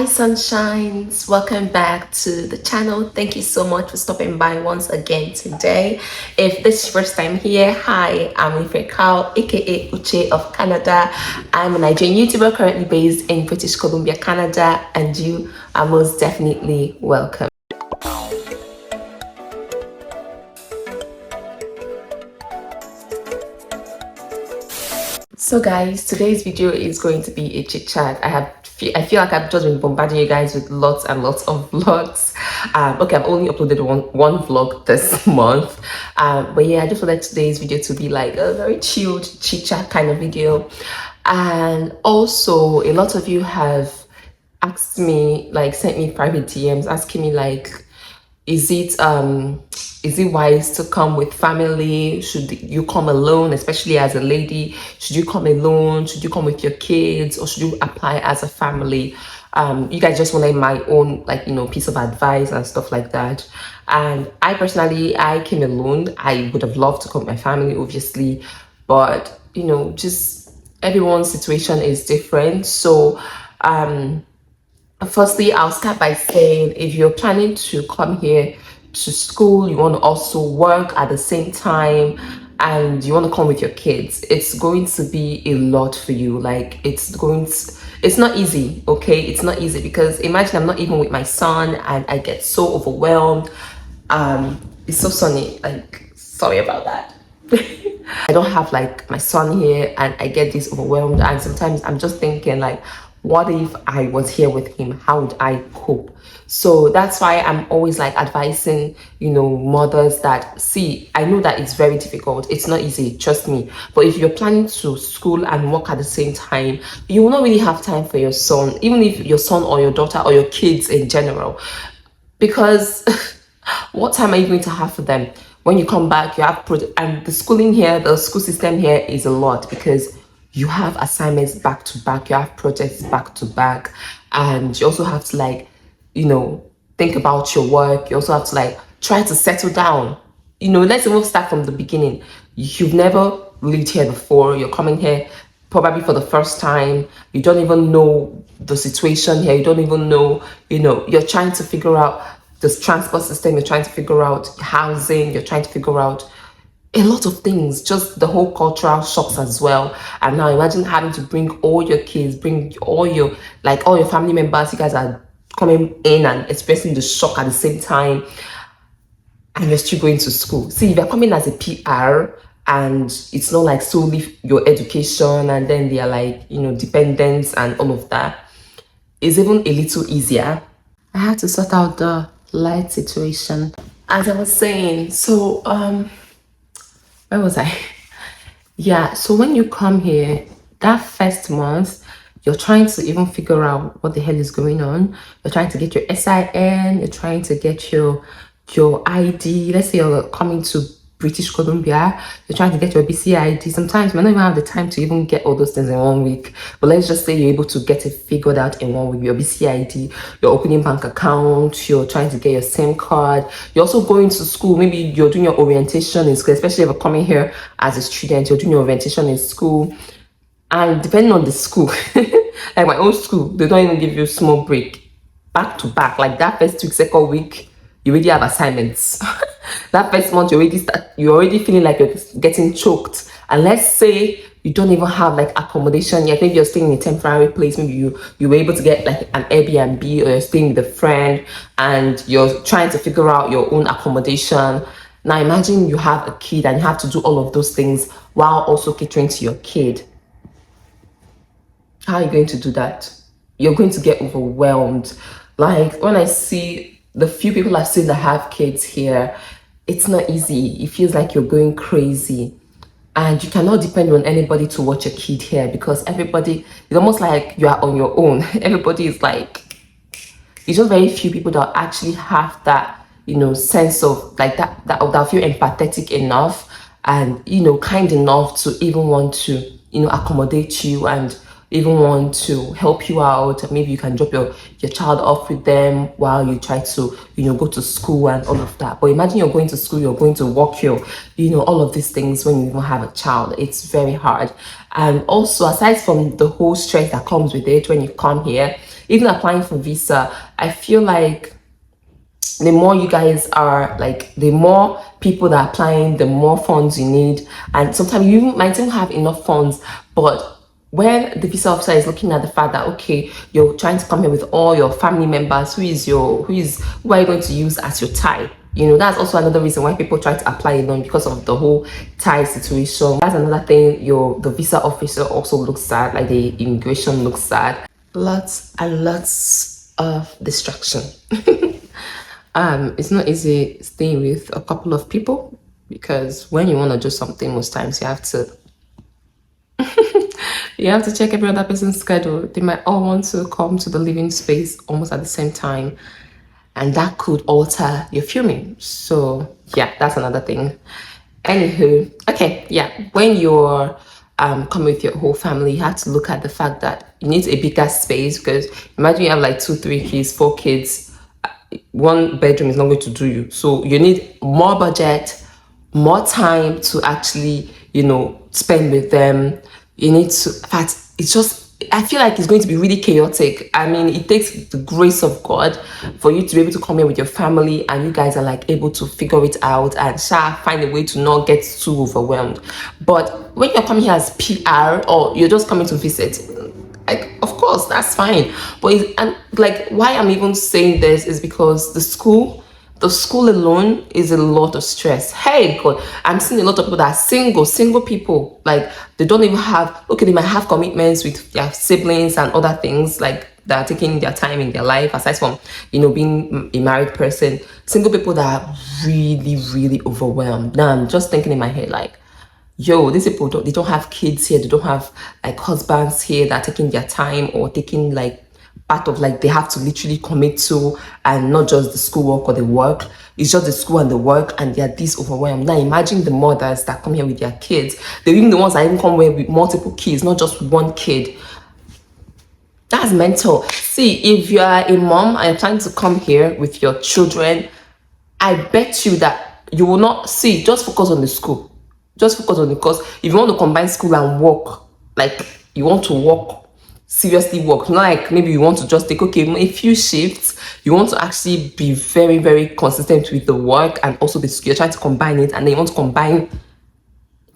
Hi sunshines, welcome back to the channel. Thank you so much for stopping by once again today. If this is your first time here, hi, I'm Ifekao, aka Uche of Canada. I'm a Nigerian YouTuber currently based in British Columbia, Canada, and you are most definitely welcome. So guys, today's video is going to be a chit chat. I feel like I've just been bombarding you guys with lots and lots of vlogs. Okay, I've only uploaded one vlog this month. But yeah, I just wanted today's video to be like a very chilled chit chat kind of video. And also, a lot of you have asked me, like sent me private DMs asking me like, is it wise to come with family? Should you come alone, especially as a lady? Should you come alone? Should you come with your kids, or should you apply as a family? You guys just wanted my own, like, piece of advice and stuff like that. And I personally, I came alone. I would have loved to come with my family, obviously, but just everyone's situation is different. So firstly, I'll start by saying, if you're planning to come here to school, you want to also work at the same time, and you want to come with your kids, it's going to be a lot for you. Like, it's not easy, okay? It's not easy, because imagine I'm not even with my son and I get so overwhelmed. It's so sunny, like, sorry about that. I don't have like my son here and I get this overwhelmed, and sometimes I'm just thinking like, what if I was here with him? How would I cope? So that's why I'm always like advising, mothers that, see, I know that it's very difficult. It's not easy, trust me. But if you're planning to school and work at the same time, you will not really have time for your son, even if your son or your daughter or your kids in general, because what time are you going to have for them? When you come back, you have and the schooling here, the school system here is a lot, because you have assignments back to back, you have projects back to back, and you also have to like, think about your work. You also have to like try to settle down. Let's even start from the beginning. You've never lived here before. You're coming here probably for the first time. You don't even know the situation here. You don't even know, you're trying to figure out this transport system. You're trying to figure out housing. You're trying to figure out a lot of things, just the whole cultural shocks as well. And now imagine having to bring all your kids, bring all your family members. You guys are coming in and expressing the shock at the same time, and you're still going to school. See, if you're coming as a PR and it's not like solely your education, and then they are like, dependents and all of that, it's even a little easier. I had to sort out the light situation. As I was saying, so where was I? Yeah, so when you come here, that first month, you're trying to even figure out what the hell is going on. You're trying to get your SIN, you're trying to get your ID. Let's say you're coming to British Columbia, you're trying to get your BC ID. Sometimes you might not even have the time to even get all those things in 1 week. But let's just say you're able to get it figured out in 1 week. Your BC ID, you're opening bank account, you're trying to get your SIM card. You're also going to school. Maybe you're doing your orientation in school, especially if you're coming here as a student, you're doing your orientation in school. And depending on the school, like my own school, they don't even give you a small break. Back to back, like that first week, second week, you already have assignments. That first month, you're already feeling like you're getting choked. And let's say you don't even have like accommodation yet. Maybe you're staying in a temporary place. Maybe you were able to get like an Airbnb, or you're staying with a friend and you're trying to figure out your own accommodation. Now imagine you have a kid and you have to do all of those things while also catering to your kid. How are you going to do that? You're going to get overwhelmed. Like, when I see the few people I've seen that have kids here, it's not easy. It feels like you're going crazy, and you cannot depend on anybody to watch your kid here, because everybody, it's almost like you are on your own. Everybody is like, it's just very few people that actually have that, sense of like that feel empathetic enough and, kind enough to even want to, accommodate you and even want to help you out. Maybe you can drop your child off with them while you try to, go to school and all of that. But imagine you're going to school, you're going to work your, all of these things when you even have a child. It's very hard. And also, aside from the whole stress that comes with it when you come here, even applying for visa, I feel like the more you guys are like, the more people that are applying, the more funds you need. And sometimes you might even have enough funds, but when the visa officer is looking at the fact that, okay, you're trying to come here with all your family members, who are you going to use as your tie? You know, that's also another reason why people try to apply a loan, because of the whole tie situation. That's another thing the visa officer also looks at, like the immigration looks at. Lots and lots of distraction. It's not easy staying with a couple of people, because when you want to do something, most times you have to check every other person's schedule. They might all want to come to the living space almost at the same time, and that could alter your filming. So yeah, that's another thing. Anywho, okay, yeah, when you're coming with your whole family, you have to look at the fact that you need a bigger space, because imagine you have like 2, 3 kids, 4 kids. One bedroom is not going to do you, so you need more budget, more time to actually, you know, spend with them. You need to, in fact, it's just, I feel like it's going to be really chaotic. I mean, it takes the grace of God for you to be able to come here with your family, and you guys are like able to figure it out and find a way to not get too overwhelmed. But when you're coming here as PR, or you're just coming to visit, like, of course, that's fine. But and like, why I'm even saying this is because the school alone is a lot of stress. Hey God, I'm seeing a lot of people that are single people. Like, they don't even have, okay, they might have commitments with their siblings and other things, like, that are taking their time in their life, aside from, you know, being a married person. Single people that are really, really overwhelmed. Now I'm just thinking in my head, like, yo, these people they don't have kids here, they don't have like husbands here that are taking their time, or taking like part of, like, they have to literally commit to, and not just the schoolwork or the work. It's just the school and the work, and they're this overwhelmed. Now imagine the mothers that come here with their kids. They're even the ones that even come here with multiple kids, not just one kid. That's mental. See, if you are a mom and you're trying to come here with your children, I bet you that you will not see, just focus on the school. Just focus on the course. If you want to combine school and work, like, you want to work, seriously work, not like maybe you want to just take, okay, a few shifts. You want to actually be very, very consistent with the work and also the school. You're trying to combine it, and then you want to combine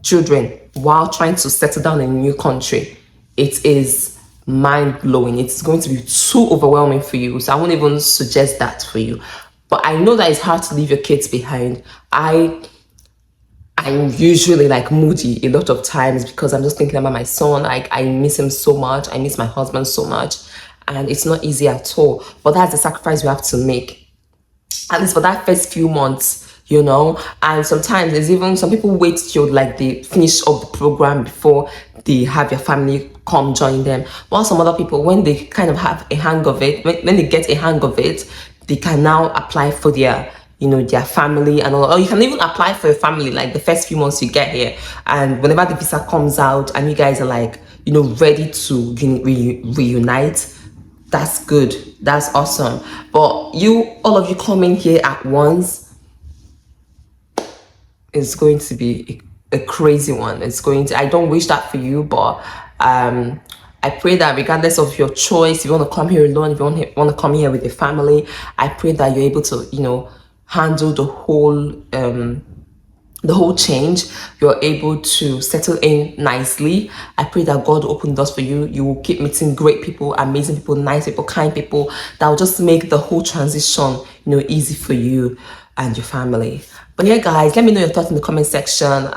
children while trying to settle down in a new country. It is mind-blowing. It's going to be too overwhelming for you, so I won't even suggest that for you. But I know that it's hard to leave your kids behind. I'm usually like moody a lot of times, because I'm just thinking about my son. Like, I miss him so much. I miss my husband so much, and it's not easy at all. But that's the sacrifice you have to make, at least for that first few months, you know. And sometimes there's even some people wait till like they finish up the program before they have your family come join them. While some other people, when they kind of have a hang of it, when they get a hang of it, they can now apply for their, you know, their family and all. Or you can even apply for a family like the first few months you get here, and whenever the visa comes out and you guys are like, you know, ready to reunite, that's good, that's awesome. But all of you coming here at once is going to be a crazy one. I don't wish that for you, but I pray that regardless of your choice, if you want to come here alone, if you want to come here with your family, I pray that you're able to, you know, handle the whole change. You're able to settle in nicely. I pray that God will open doors for you. You will keep meeting great people, amazing people, nice people, kind people that will just make the whole transition, you know, easy for you and your family. But yeah, guys, let me know your thoughts in the comment section.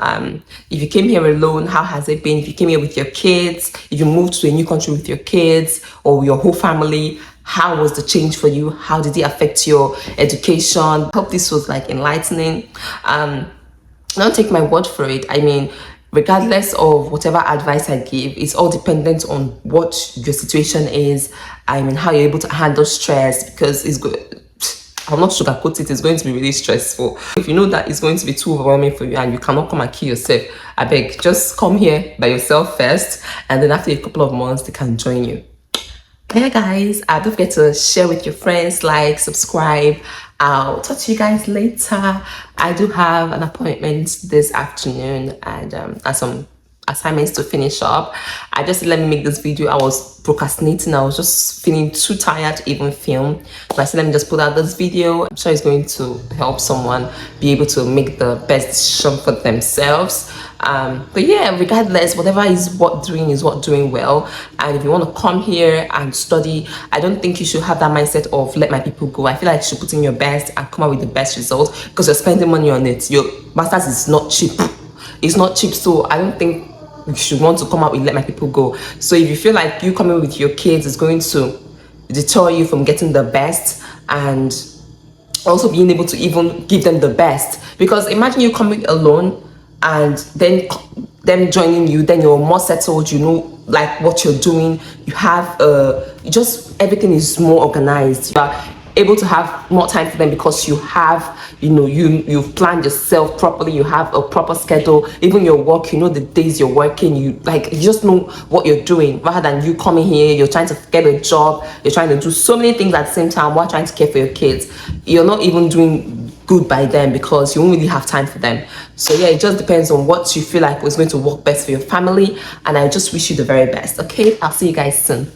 If you came here alone, how has it been? If you came here with your kids, if you moved to a new country with your kids or your whole family, how was the change for you? How did it affect your education? I hope this was like enlightening. Don't take my word for it. I mean, regardless of whatever advice I give, it's all dependent on what your situation is. I mean, how you're able to handle stress, because it's good. I'll not sugarcoat it, it's going to be really stressful. If you know that it's going to be too overwhelming for you and you cannot come and kill yourself, I beg, just come here by yourself first, and then after a couple of months, they can join you. Yeah, guys, don't forget to share with your friends, like, subscribe. I'll talk to you guys later. I do have an appointment this afternoon, and assignments to finish up. I just said, let me make this video. I was procrastinating. I was just feeling too tired to even film. But I said, let me just put out this video. I'm sure it's going to help someone be able to make the best decision for themselves. But yeah, regardless, whatever is what doing well. And if you want to come here and study, I don't think you should have that mindset of let my people go. I feel like you should put in your best and come out with the best results, because you're spending money on it. Your master's is not cheap. It's not cheap, so I don't think you should want to come out with let my people go. So if you feel like you coming with your kids is going to deter you from getting the best and also being able to even give them the best, because imagine you coming alone and then them joining you, then you're more settled, you know, like what you're doing, you have just everything is more organized. You are able to have more time for them because you have, you know, you've planned yourself properly, you have a proper schedule. Even your work, you know the days you're working, you just know what you're doing, rather than you coming here, you're trying to get a job, you're trying to do so many things at the same time while trying to care for your kids. You're not even doing good by them because you won't really have time for them. So yeah, it just depends on what you feel like is going to work best for your family, and I just wish you the very best. Okay, I'll see you guys soon.